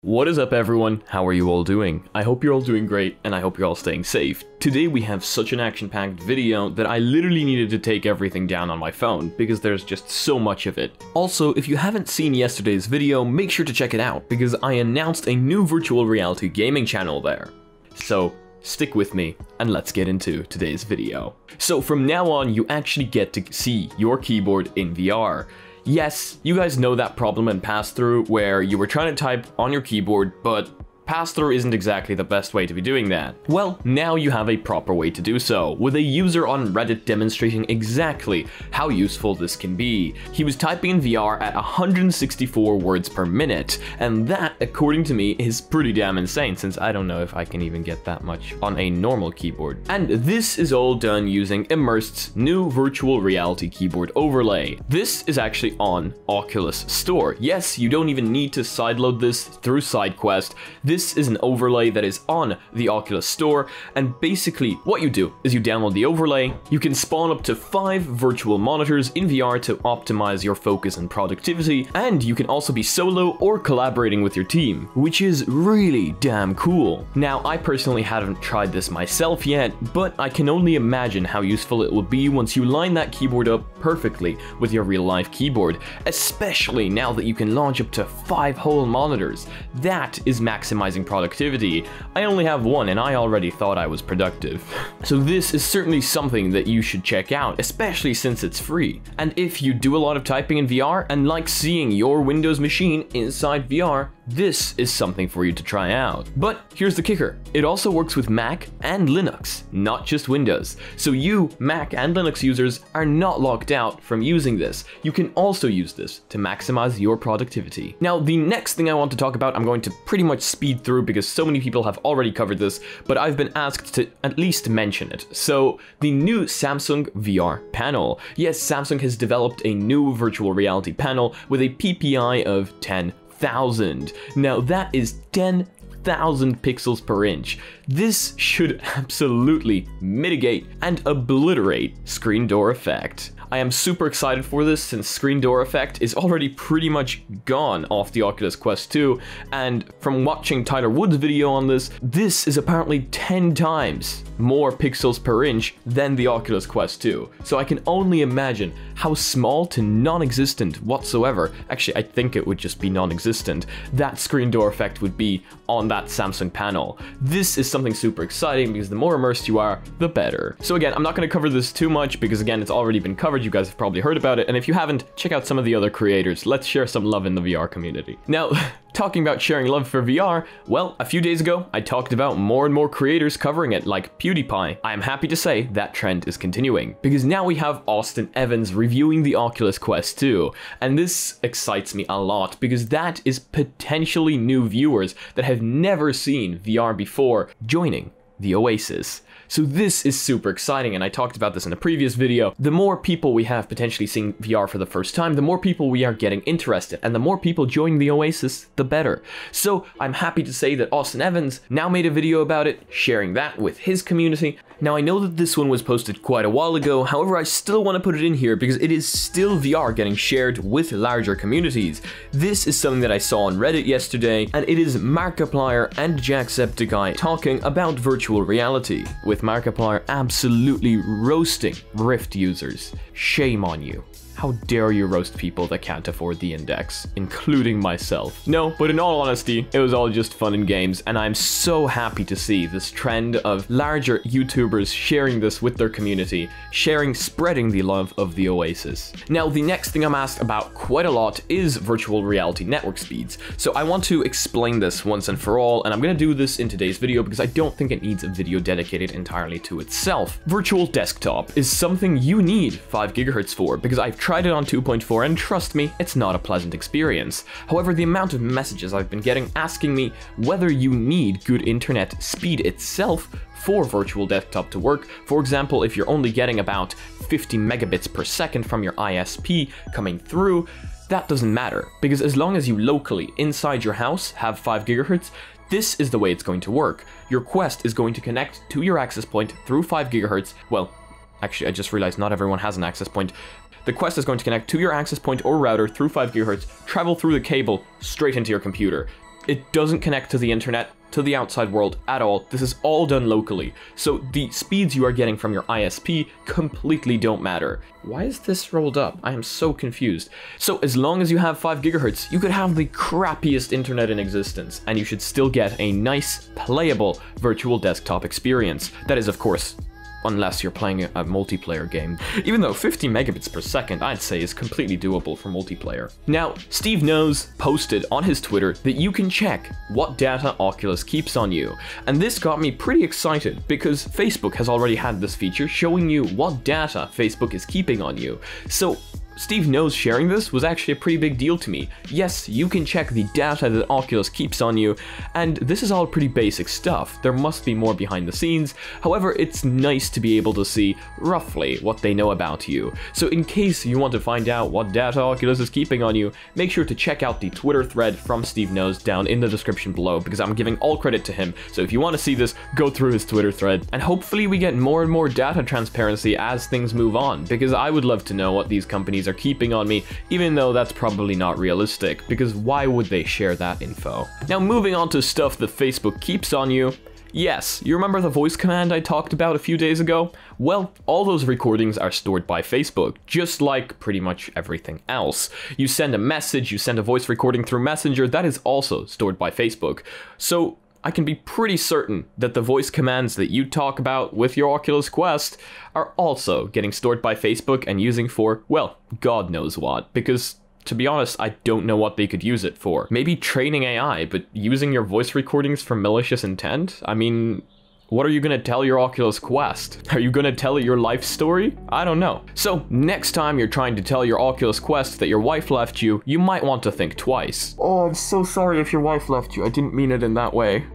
What is up everyone, how are you all doing? I hope you're all doing great and I hope you're all staying safe. Today we have such an action-packed video that I literally needed to take everything down on my phone because there's just so much of it. Also, if you haven't seen yesterday's video, make sure to check it out because I announced a new virtual reality gaming channel there. So stick with me and let's get into today's video. So from now on you actually get to see your keyboard in VR. Yes, you guys know that problem in pass-through where you were trying to type on your keyboard, but pass-through isn't exactly the best way to be doing that. Well, now you have a proper way to do so, with a user on Reddit demonstrating exactly how useful this can be. He was typing in VR at 164 words per minute, and that, according to me, is pretty damn insane, since I don't know if I can even get that much on a normal keyboard. And this is all done using Immersed's new virtual reality keyboard overlay. This is actually on Oculus Store. Yes, you don't even need to sideload this through SideQuest. This is an overlay that is on the Oculus Store, and basically what you do is you download the overlay, you can spawn up to 5 virtual monitors in VR to optimize your focus and productivity, and you can also be solo or collaborating with your team, which is really damn cool. Now, I personally haven't tried this myself yet, but I can only imagine how useful it will be once you line that keyboard up perfectly with your real-life keyboard, especially now that you can launch up to 5 whole monitors. That is maximizing productivity. I only have one and I already thought I was productive. So this is certainly something that you should check out, especially since it's free. And if you do a lot of typing in VR and like seeing your Windows machine inside VR, this is something for you to try out. But here's the kicker. It also works with Mac and Linux, not just Windows. So you, Mac and Linux users, are not locked out from using this. You can also use this to maximize your productivity. Now, the next thing I want to talk about, I'm going to pretty much speed through because so many people have already covered this, but I've been asked to at least mention it. So the new Samsung VR panel. Yes, Samsung has developed a new virtual reality panel with a PPI of 10,000. Now that is 10,000 pixels per inch. This should absolutely mitigate and obliterate screen door effect. I am super excited for this since screen door effect is already pretty much gone off the Oculus Quest 2, and from watching Tyler Wood's video on this, this is apparently 10 times more pixels per inch than the Oculus Quest 2. So I can only imagine how small to non-existent whatsoever, actually I think it would just be non-existent, that screen door effect would be on that Samsung panel. This is something super exciting because the more immersed you are, the better. So again, I'm not going to cover this too much because again, it's already been covered. You guys have probably heard about it, and if you haven't, check out some of the other creators. Let's share some love in the VR community. Now, talking about sharing love for VR, well, a few days ago, I talked about more and more creators covering it, like PewDiePie. I am happy to say that trend is continuing, because now we have Austin Evans reviewing the Oculus Quest 2, and this excites me a lot, because that is potentially new viewers that have never seen VR before joining the Oasis. So this is super exciting, and I talked about this in a previous video. The more people we have potentially seeing VR for the first time, the more people we are getting interested, and the more people join the Oasis, the better. So I'm happy to say that Austin Evans now made a video about it, sharing that with his community. Now I know that this one was posted quite a while ago, however I still want to put it in here because it is still VR getting shared with larger communities. This is something that I saw on Reddit yesterday, and it is Markiplier and Jacksepticeye talking about virtual reality, with Markiplier absolutely roasting Rift users. Shame on you. How dare you roast people that can't afford the index, including myself. No, but in all honesty, it was all just fun and games, and I'm so happy to see this trend of larger YouTubers sharing this with their community, spreading the love of the Oasis. Now, the next thing I'm asked about quite a lot is virtual reality network speeds. So I want to explain this once and for all, and I'm gonna do this in today's video because I don't think it needs a video dedicated entirely to itself. Virtual desktop is something you need 5 GHz for, because I've tried it on 2.4 and trust me, it's not a pleasant experience. However, the amount of messages I've been getting asking me whether you need good internet speed itself for virtual desktop to work, for example, if you're only getting about 50 megabits per second from your ISP coming through, that doesn't matter, because as long as you locally inside your house have 5 GHz, this is the way it's going to work. Your Quest is going to connect to your access point through 5 GHz. Well, actually, I just realized not everyone has an access point. The Quest is going to connect to your access point or router through 5 GHz, travel through the cable straight into your computer. it doesn't connect to the internet, to the outside world at all. This is all done locally. So the speeds you are getting from your ISP completely don't matter. Why is this rolled up? I am so confused. So as long as you have 5 gigahertz, you could have the crappiest internet in existence, and you should still get a nice, playable virtual desktop experience. That is, of course, unless you're playing a multiplayer game. Even though 50 megabits per second, I'd say, is completely doable for multiplayer. Now, Steve Knows posted on his Twitter that you can check what data Oculus keeps on you. And this got me pretty excited because Facebook has already had this feature showing you what data Facebook is keeping on you. So Steve Knows sharing this was actually a pretty big deal to me. Yes, you can check the data that Oculus keeps on you, and this is all pretty basic stuff. There must be more behind the scenes. However, it's nice to be able to see roughly what they know about you. So in case you want to find out what data Oculus is keeping on you, make sure to check out the Twitter thread from Steve Knows down in the description below, because I'm giving all credit to him. So if you want to see this, go through his Twitter thread, and hopefully we get more and more data transparency as things move on, because I would love to know what these companies are keeping on me, even though that's probably not realistic, because why would they share that info? Now, moving on to stuff that Facebook keeps on you. Yes, you remember the voice command I talked about a few days ago? Well, all those recordings are stored by Facebook, just like pretty much everything else. You send a message, you send a voice recording through Messenger, that is also stored by Facebook. So I can be pretty certain that the voice commands that you talk about with your Oculus Quest are also getting stored by Facebook and using for, well, God knows what, because to be honest, I don't know what they could use it for. Maybe training AI, but using your voice recordings for malicious intent? I mean, what are you gonna tell your Oculus Quest? Are you gonna tell it your life story? I don't know. So next time you're trying to tell your Oculus Quest that your wife left you, you might want to think twice. Oh, I'm so sorry if your wife left you. I didn't mean it in that way.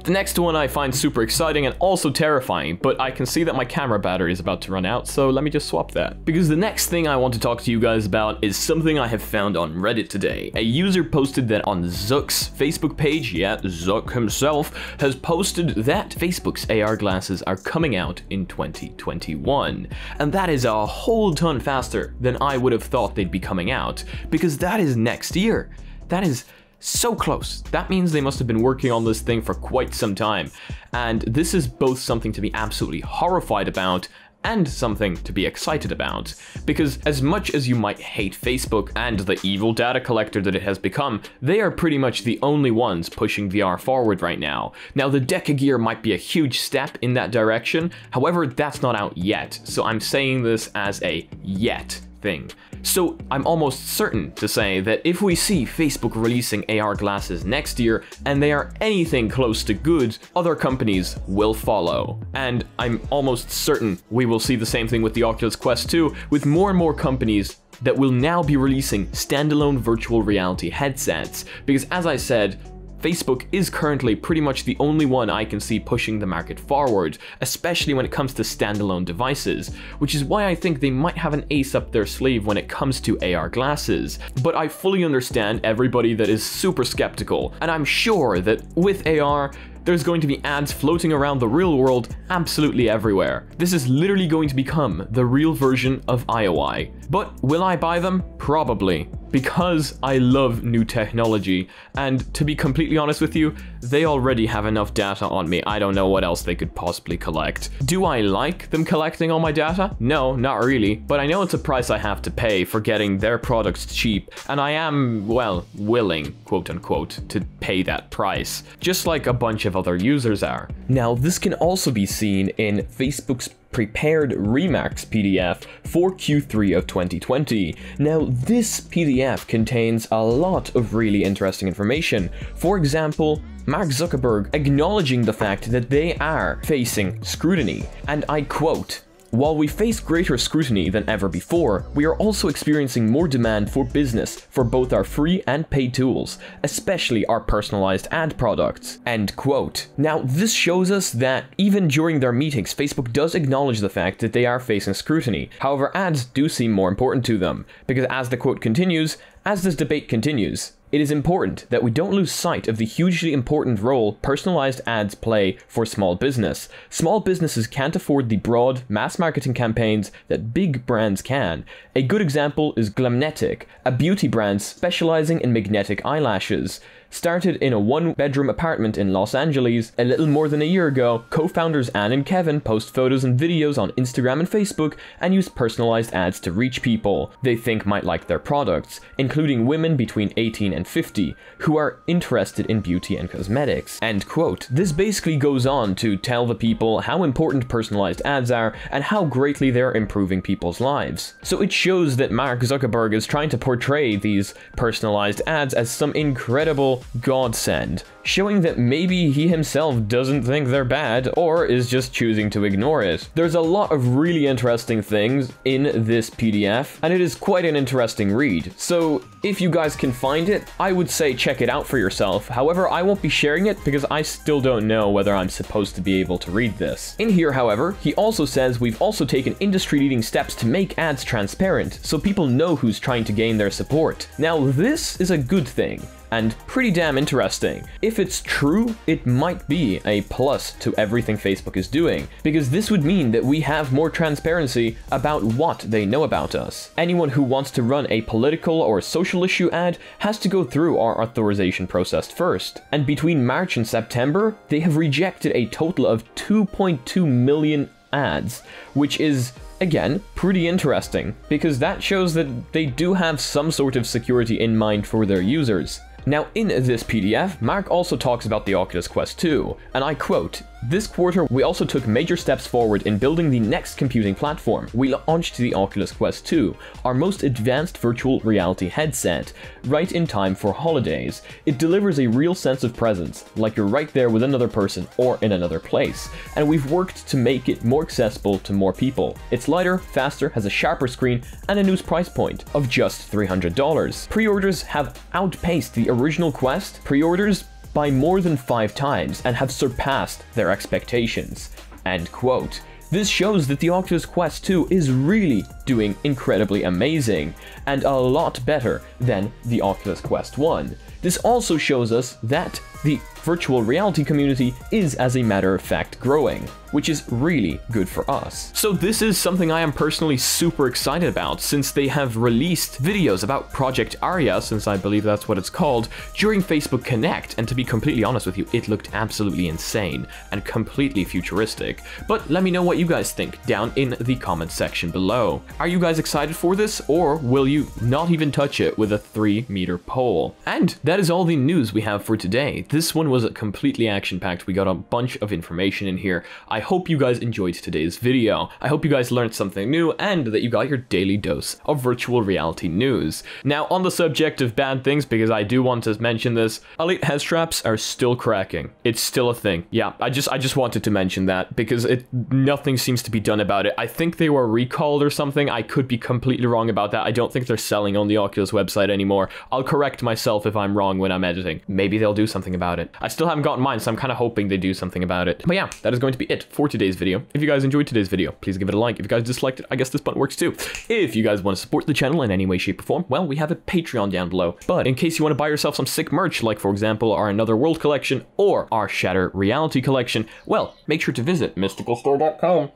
The next one I find super exciting and also terrifying, but I can see that my camera battery is about to run out, so let me just swap that. Because the next thing I want to talk to you guys about is something I have found on Reddit today. A user posted that on Zuck's Facebook page, yeah, Zuck himself, has posted that Facebook's AR glasses are coming out in 2021. And that is a whole ton faster than I would have thought they'd be coming out, because that is next year. That is so close. That means they must have been working on this thing for quite some time. And this is both something to be absolutely horrified about and something to be excited about. Because as much as you might hate Facebook and the evil data collector that it has become, they are pretty much the only ones pushing VR forward right now. Now, the Deca Gear might be a huge step in that direction. However, that's not out yet. So I'm saying this as a yet thing. So I'm almost certain to say that if we see Facebook releasing AR glasses next year and they are anything close to good, other companies will follow. And I'm almost certain we will see the same thing with the Oculus Quest 2, with more and more companies that will now be releasing standalone virtual reality headsets. Because as I said, Facebook is currently pretty much the only one I can see pushing the market forward, especially when it comes to standalone devices, which is why I think they might have an ace up their sleeve when it comes to AR glasses. But I fully understand everybody that is super skeptical, and I'm sure that with AR, there's going to be ads floating around the real world absolutely everywhere. This is literally going to become the real version of IOI. But will I buy them? Probably. Because I love new technology, and to be completely honest with you, they already have enough data on me. I don't know what else they could possibly collect. Do I like them collecting all my data? No, not really, but I know it's a price I have to pay for getting their products cheap, and I am, well, willing, quote unquote, to pay that price, just like a bunch of other users are. Now, this can also be seen in Facebook's prepared Remax PDF for Q3 of 2020. Now, this PDF contains a lot of really interesting information. For example, Mark Zuckerberg acknowledging the fact that they are facing scrutiny, and I quote, "While we face greater scrutiny than ever before, we are also experiencing more demand for business for both our free and paid tools, especially our personalized ad products." End quote. Now, this shows us that even during their meetings, Facebook does acknowledge the fact that they are facing scrutiny. However, ads do seem more important to them, because as the quote continues, "As this debate continues, it is important that we don't lose sight of the hugely important role personalized ads play for small business. Small businesses can't afford the broad, mass marketing campaigns that big brands can. A good example is Glamnetic, a beauty brand specializing in magnetic eyelashes. Started in a one-bedroom apartment in Los Angeles a little more than a year ago, co-founders Anne and Kevin post photos and videos on Instagram and Facebook and use personalized ads to reach people they think might like their products, including women between 18 and 50 who are interested in beauty and cosmetics. End quote. This basically goes on to tell the people how important personalized ads are and how greatly they're improving people's lives. So it shows that Mark Zuckerberg is trying to portray these personalized ads as some incredible godsend, showing that maybe he himself doesn't think they're bad or is just choosing to ignore it. There's a lot of really interesting things in this PDF, and it is quite an interesting read. So if you guys can find it, I would say check it out for yourself. However, I won't be sharing it because I still don't know whether I'm supposed to be able to read this. In here, however, he also says we've also taken industry-leading steps to make ads transparent so people know who's trying to gain their support. Now, this is a good thing and pretty damn interesting. If it's true, it might be a plus to everything Facebook is doing, because this would mean that we have more transparency about what they know about us. Anyone who wants to run a political or social issue ad has to go through our authorization process first. And between March and September, they have rejected a total of 2.2 million ads, which is, again, pretty interesting, because that shows that they do have some sort of security in mind for their users. Now, in this PDF, Mark also talks about the Oculus Quest 2, and I quote, "This quarter, we also took major steps forward in building the next computing platform. We launched the Oculus Quest 2, our most advanced virtual reality headset, right in time for holidays. It delivers a real sense of presence, like you're right there with another person or in another place, and we've worked to make it more accessible to more people. It's lighter, faster, has a sharper screen, and a new price point of just $300. Pre-orders have outpaced the original Quest pre-orders by more than 5 times and have surpassed their expectations." End quote. This shows that the Oculus Quest 2 is really doing incredibly amazing, and a lot better than the Oculus Quest 1. This also shows us that the virtual reality community is, as a matter of fact, growing, which is really good for us. So this is something I am personally super excited about, since they have released videos about Project Aria, since I believe that's what it's called, during Facebook Connect, and to be completely honest with you, it looked absolutely insane and completely futuristic. But let me know what you guys think down in the comment section below. Are you guys excited for this, or will you not even touch it with a 3-meter pole? And that is all the news we have for today. This one was completely action-packed. We got a bunch of information in here. I hope you guys enjoyed today's video. I hope you guys learned something new and that you got your daily dose of virtual reality news. Now, on the subject of bad things, because I do want to mention this, elite headstraps are still cracking. It's still a thing. Yeah, I just wanted to mention that because nothing seems to be done about it. I think they were recalled or something. I could be completely wrong about that. I don't think they're selling on the Oculus website anymore. I'll correct myself if I'm wrong when I'm editing. Maybe they'll do something about it. I still haven't gotten mine, so I'm kind of hoping they do something about it. But yeah, that is going to be it for today's video. If you guys enjoyed today's video, please give it a like. If you guys disliked it, I guess this button works too. If you guys want to support the channel in any way, shape, or form, well, we have a Patreon down below. But in case you want to buy yourself some sick merch, like for example, our Another World collection or our Shatter Reality collection, well, make sure to visit mysticalstore.com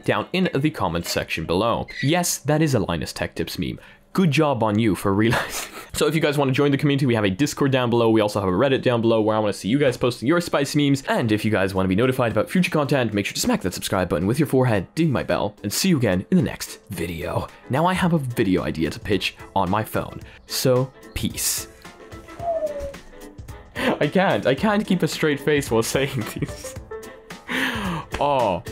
down in the comments section below. Yes, that is a Linus Tech Tips meme. Good job on you for realizing. So if you guys want to join the community, we have a Discord down below. We also have a Reddit down below where I want to see you guys posting your spicy memes. And if you guys want to be notified about future content, make sure to smack that subscribe button with your forehead, ding my bell, and see you again in the next video. Now I have a video idea to pitch on my phone. So, peace. I can't keep a straight face while saying these. Oh.